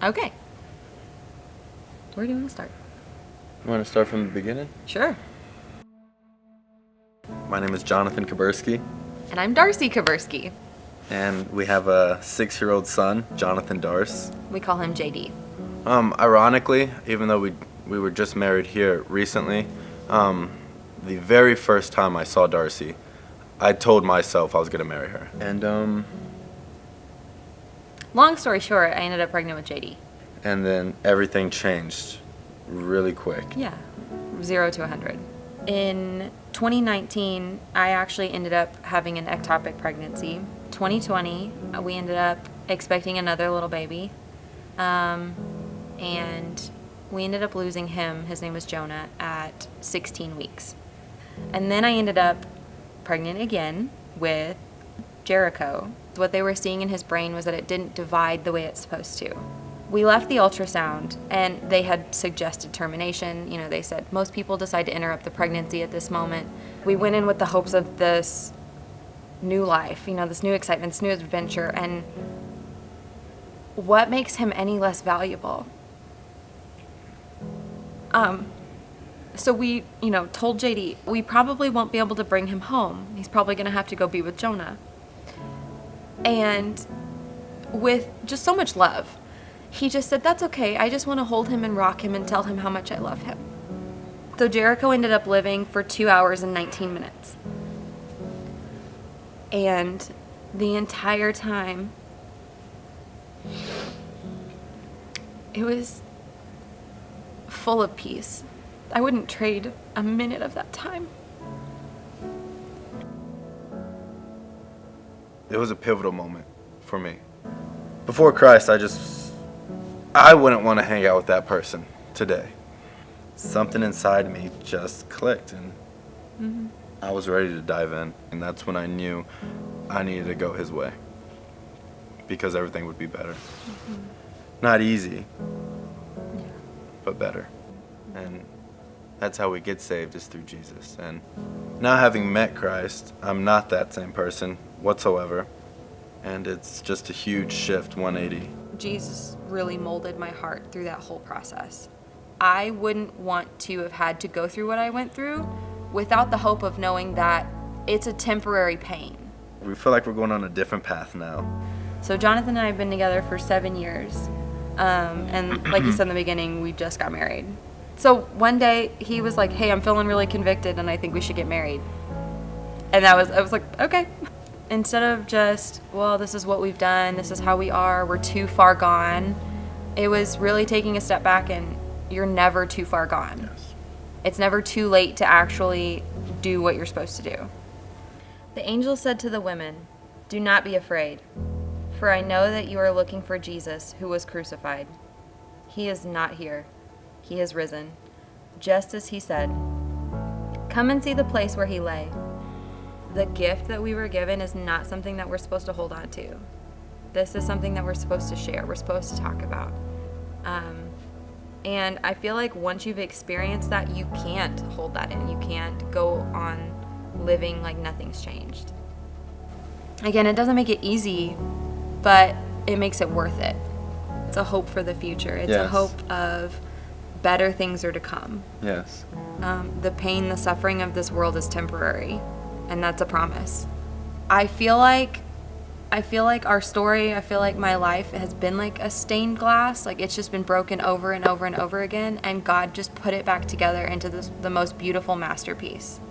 Okay. Where do you want to start? You want to start from the beginning? Sure. My name is Jonathan Kaburski, And I'm Darcie Kaburski. and we have a 6-year-old son, Jonathan Darcie. We call him JD. Ironically, even though we were just married here recently, the very first time I saw Darcie, I told myself I was going to marry her. And Long story short, I ended up pregnant with JD. and then everything changed really quick. Yeah. 0 to 100. In 2019, I actually ended up having an ectopic pregnancy. 2020, we ended up expecting another little baby. And we ended up losing him. His name was Jonah at 16 weeks. And then I ended up pregnant again with Jericho. What they were seeing in his brain was that it didn't divide the way it's supposed to. We left the ultrasound, and they had suggested termination. You know, they said most people decide to interrupt the pregnancy at this moment. We went in with the hopes of this new life, you know, this new excitement, this new adventure, and what makes him any less valuable? So we, told JD, we probably won't be able to bring him home. He's probably going to have to go be with Jonah. And with just so much love, he just said, that's okay. I just want to hold him and rock him and tell him how much I love him. So Jericho ended up living for 2 hours and 19 minutes. And the entire time, it was full of peace. I wouldn't trade a minute of that time. It was a pivotal moment for me. Before Christ, I wouldn't want to hang out with that person today. Something inside me just clicked, and I was ready to dive in. And that's when I knew I needed to go his way, because everything would be better. Not easy, but better. And that's how we get saved, is through Jesus. And now, having met Christ, I'm not that same person whatsoever. And it's just a huge shift, 180. Jesus really molded my heart through that whole process. I wouldn't want to have had to go through what I went through without the hope of knowing that it's a temporary pain. We feel like we're going on a different path now. So Jonathan and I have been together for 7 years. And like you said in the beginning, we just got married. So one day he was like, hey, I'm feeling really convicted and I think we should get married. And I was like, okay. Instead of just, well, this is what we've done, this is how we are, we're too far gone, it was really taking a step back, and you're never too far gone. Yes. It's never too late to actually do what you're supposed to do. The angel said to the women, do not be afraid, for I know that you are looking for Jesus who was crucified. He is not here. He has risen, just as he said. Come and see the place where he lay. The gift that we were given is not something that we're supposed to hold on to. This is something that we're supposed to share. We're supposed to talk about. And I feel like once you've experienced that, you can't hold that in. You can't go on living like nothing's changed. Again, it doesn't make it easy, but it makes it worth it. It's a hope for the future. It's a hope of better things are to come. Yes. The pain, the suffering of this world is temporary, and that's a promise. I feel like our story, I feel like my life has been like a stained glass. Like it's just been broken over and over and over again, and God just put it back together into the most beautiful masterpiece.